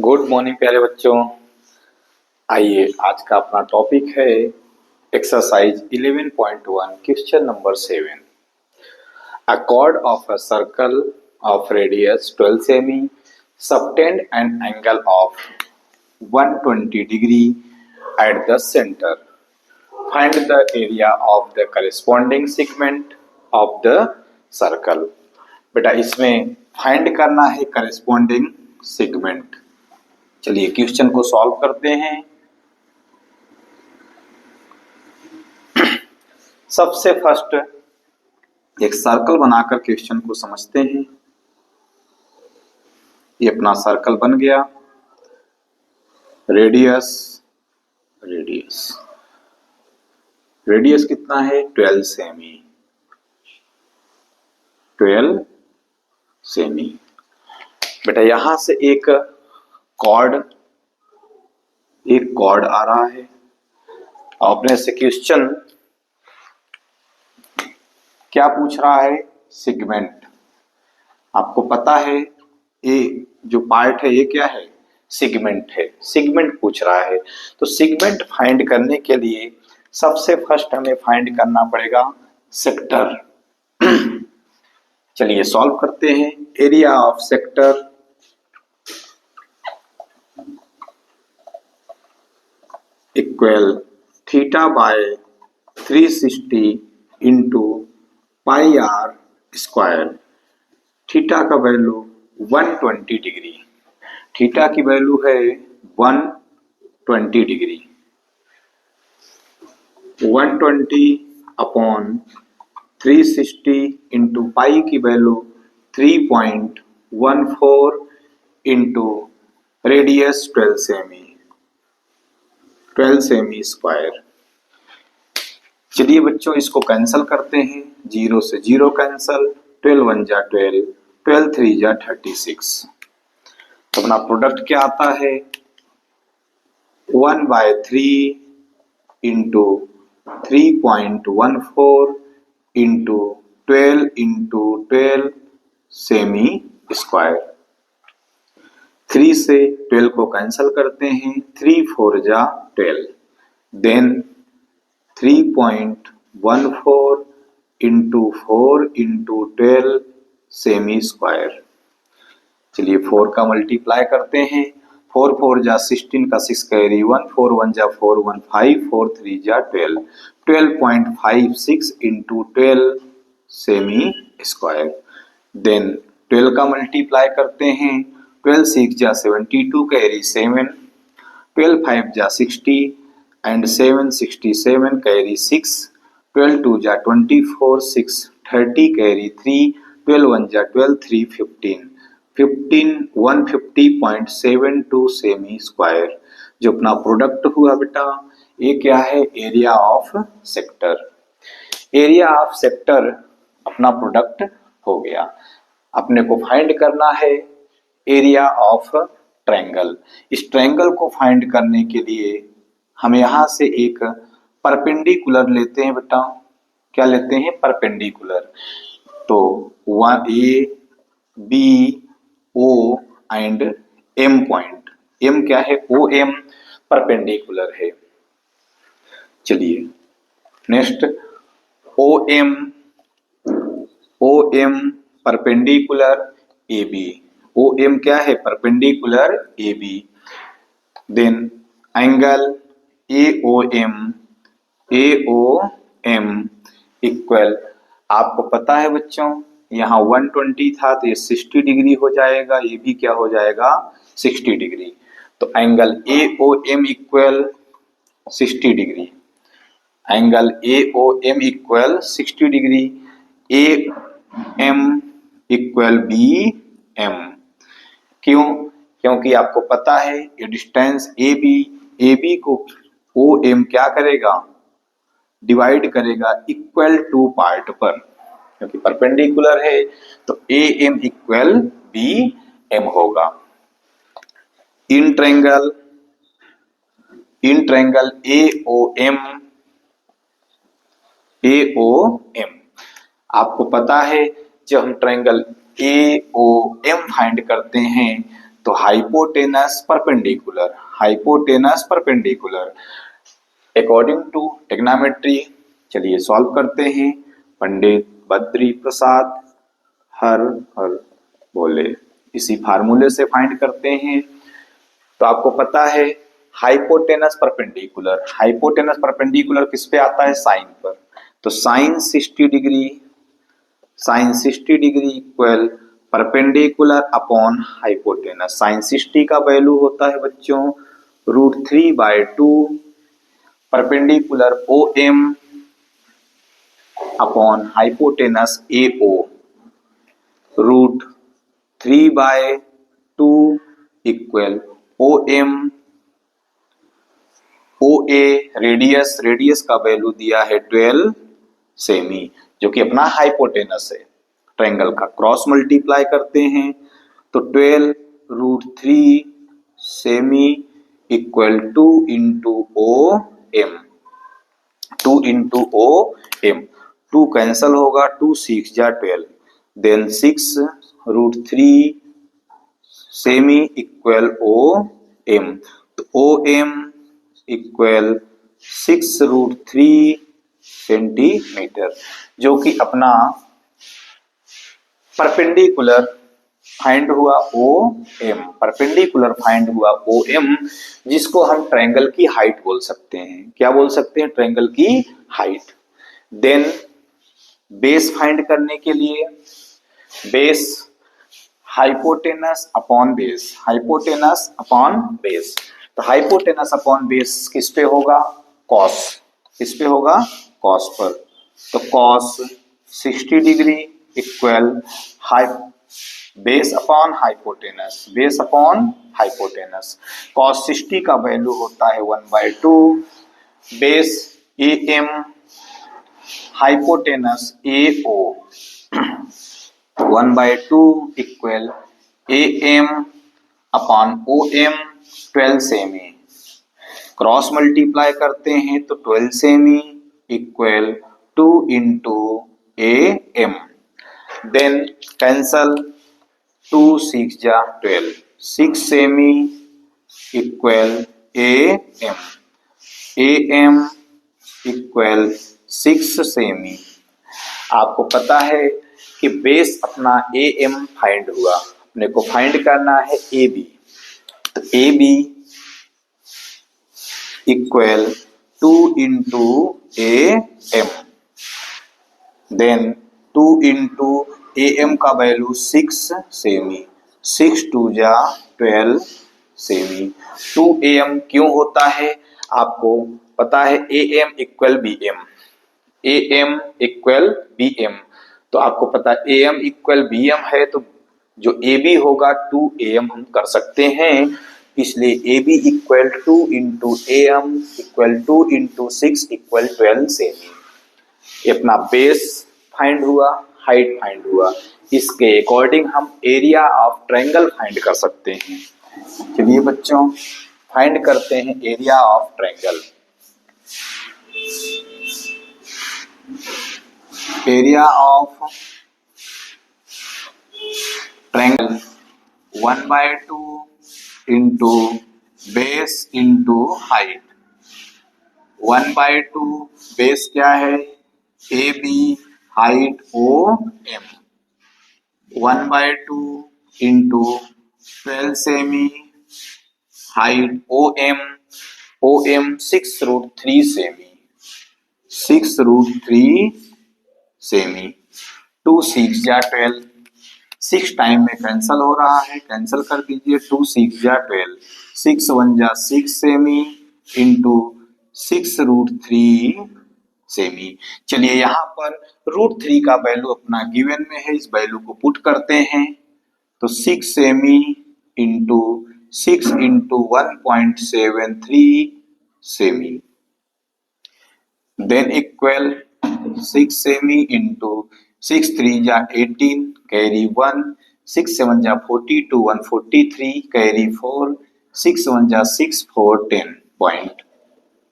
Good morning प्यारे बच्चों। आइए आज का अपना टॉपिक है exercise 11.1 question number 7। A chord of a circle of radius 12 semi subtend an angle of 120 degree at the center. Find the area of the corresponding segment of the circle. बेटा इसमें find करना है corresponding segment. चलिए question को solve करते हैं। सबसे first एक सर्कल बनाकर क्वेश्चन को समझते हैं। ये अपना सर्कल बन गया। रेडियस रेडियस कितना है 12 सेमी। 12 सेमी। बेटा यहां से एक कॉर्ड आ रहा है। अपने से क्वेश्चन क्या पूछ रहा है? सेगमेंट। आपको पता है ये जो पार्ट है ये क्या है? सेगमेंट है। सेगमेंट पूछ रहा है तो सेगमेंट फाइंड करने के लिए सबसे फर्स्ट हमें फाइंड करना पड़ेगा सेक्टर। चलिए सॉल्व करते हैं। Area of sector equal theta by 360 into pi r square. Theta का वैल्यू 120 डिग्री। थीटा की वैल्यू है 120 डिग्री। 120 अपॉन 360 इंटू पाई की वैल्यू 3.14 इंटू रेडियस 12 सेमी स्क्वायर। चलिए बच्चों इसको कैंसिल करते हैं। 0 से 0 कैंसिल। 12 1 जा 12, 12 3 जा 36। तो अपना प्रोडक्ट क्या आता है? 1/3 इंटू 3.14 इंटू 12 सेमी स्क्वायर। 3 से 12 को कैंसिल करते हैं। 3 4 जा 12, देन 3.14 इंटू 4 इंटू 12 सेमी स्क्वायर। चलिए 4 का मल्टीप्लाई करते हैं। 4 4 जा 16 का 6 कैरी 1, 4 1 जा 4 1 5, 4 3 जा 12, 12.56 इंटू 12 सेमी स्क्वायर। देन 12 का मल्टीप्लाई करते हैं। 12 6 जा 72 कैरी 7, 12 5 जा 60 and 7 67 carry 6, 12 2 जा 24, 6 30 carry 3, 12 1 जा 12, 3 15, 150.72 सेमी स्क्वायर। जो अपना प्रोडक्ट हुआ बेटा ये क्या है? Area of sector. Area of sector अपना प्रोडक्ट हो गया। अपने को फाइंड करना है एरिया ऑफ ट्रायंगल। इस ट्रायंगल को फाइंड करने के लिए हम यहां से एक परपेंडिकुलर लेते हैं बेटा। क्या लेते हैं? परपेंडिकुलर। तो A B O and M point. M क्या है? ओ एम परपेंडिकुलर है। चलिए next O M perpendicular A B. O M क्या है? Perpendicular A B. Then angle AOM equal, आपको पता है बच्चों यहाँ 120 था तो ये 60 डिग्री हो जाएगा। ये भी क्या हो जाएगा? 60 डिग्री। तो angle AOM equal 60 degree. Angle AOM equal 60 degree. AM equal BM। क्यों? क्योंकि आपको पता है ये डिस्टेंस AB को OM क्या करेगा? डिवाइड करेगा इक्वल टू पार्ट पर, क्योंकि परपेंडिकुलर है तो AM इक्वल BM होगा। इन ट्रायंगल AOM आपको पता है जब हम ट्रायंगल AOM फाइंड करते हैं तो तो hypotenuse perpendicular according to trigonometry. चलिए सॉल्व करते हैं। पंडित बद्री प्रसाद हर हर बोले, इसी फार्मूले से फाइंड करते हैं। तो आपको पता है हाइपोटेनस परपेंडिकुलर किस पे आता है? साइन पर। तो sine 60 degree equal perpendicular upon hypotenuse. Sine 60 का वैल्यू होता है बच्चों √3/2 perpendicular OM upon hypotenuse AO। √3/2 equal OM OA radius का वैल्यू दिया है 12 सेमी, जो कि अपना हाइपोटेनस है ट्रायंगल का। क्रॉस मल्टीप्लाई करते हैं तो 12 √3 semi equal 2 into OM। 2 cancel होगा, 2 6 जा 12, देन 6 √3 सेमी इक्वल OM। तो OM इक्वल 6 √3 सेंटीमीटर, जो कि अपना परपेंडिकुलर फाइंड हुआ OM, जिसको हम ट्रायंगल की हाइट बोल सकते हैं। क्या बोल सकते हैं? ट्रायंगल की हाइट। देन बेस फाइंड करने के लिए बेस हाइपोटेनस अपॉन बेस। तो हाइपोटेनस अपॉन बेस किस पे होगा? कॉस। किस पे होगा? कॉस पर। तो cos 60 degree equal base upon hypotenuse. Cos 60 का वैल्यू होता है 1/2 base AM hypotenuse AO 1/2 equal AM upon OM 12 सेमी। क्रॉस मल्टीप्लाई करते हैं तो 12 सेमी equal 2 into AM। Then cancel, 2 6 जा 12, 6 सेमी इक्वल AM इक्वल 6 सेमी। आपको पता है कि बेस अपना AM फाइंड हुआ, अपने को फाइंड करना है AB। तो AB equal 2 into AM, then 2 into AM का वैल्यू 6 सेमी, 6 2 जा 12 सेमी। 2 AM क्यों होता है? आपको पता है AM इक्वल BM। तो आपको पता है AM इक्वल BM है, तो जो AB होगा 2 AM हम कर सकते हैं। इसलिए AB equal 2 into AM equal 2 into 6 equal 12 semi. ये अपना बेस फाइंड हुआ, हाइट फाइंड हुआ। इसके अकॉर्डिंग हम एरिया ऑफ ट्रायंगल फाइंड कर सकते हैं। चलिए बच्चों फाइंड करते हैं area of triangle. Area of triangle 1/2 into base into height. 1/2 base क्या है? AB height OM। 1/2 into 12 semi height OM 6 √3 semi, 6 √3 semi. 2 6 जा 12, 6 टाइम में कैंसल हो रहा है, कैंसल कर दीजिए। 2 6 जा 12, 6 1 जा 6 सेमी इंटू 6 √3 सेमी। चलिए यहाँ पर √3 का वैल्यू अपना गिवन में है, इस वैल्यू को पुट करते हैं। तो 6 semi into 6 into 1.73 semi, than equal 6 semi into 6 3 जा 18 कैरी 1, 6 7 जा 42 143 कैरी 4, 6 1 जा 6 4 10 पॉइंट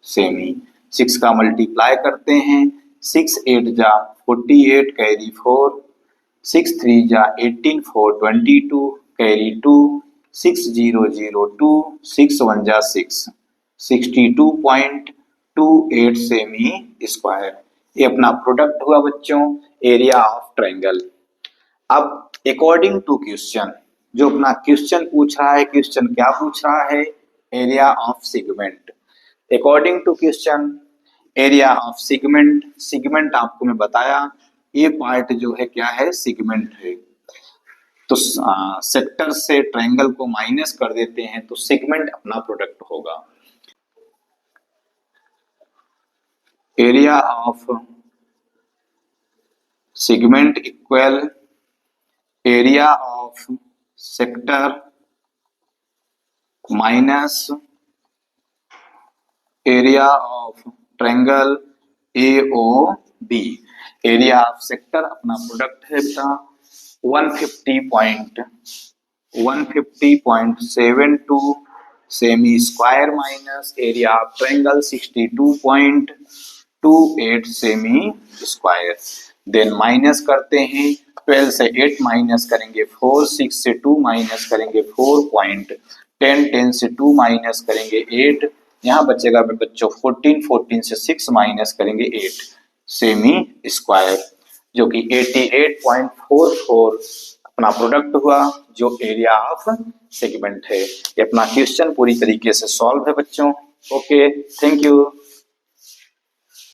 सेमी। 6 का मल्टीप्लाई करते हैं, 6 8 जा 48 कैरी 4, 6 3 जा 18 4 22 कैरी 2, 6002 6 1 जा 6 62.28 सेमी स्क्वायर। ये अपना प्रोडक्ट हुआ बच्चों एरिया ऑफ ट्रायंगल। अब अकॉर्डिंग टू क्वेश्चन, जो अपना क्वेश्चन पूछ रहा है, क्वेश्चन क्या पूछ रहा है, area of segment. According to question area of segment, segment आपको मैं बताया ये पार्ट जो है क्या है, सेगमेंट है। तो सेक्टर से ट्रायंगल को माइनस कर देते हैं तो सेगमेंट अपना प्रोडक्ट होगा। Area of segment equal area of sector minus area of triangle AOB। Area of sector अपना प्रोडक्ट है बेटा 150.72 सेमी square minus area of triangle 62.28 सेमी स्क्वायर। देन माइनस करते हैं, 12 से 8 माइनस करेंगे 4, 6 से 2 माइनस करेंगे 4 पॉइंट, 10 से 2 माइनस करेंगे 8, यहाँ बचेगा बच्चों 14 से 6 माइनस करेंगे 8 सेमी स्क्वायर, जो कि 88.44 अपना प्रोडक्ट हुआ, जो एरिया ऑफ सेगमेंट है। ये अपना क्वेश्चन पूरी तरीके से सॉल्व है बच्चों। Okay, thank you.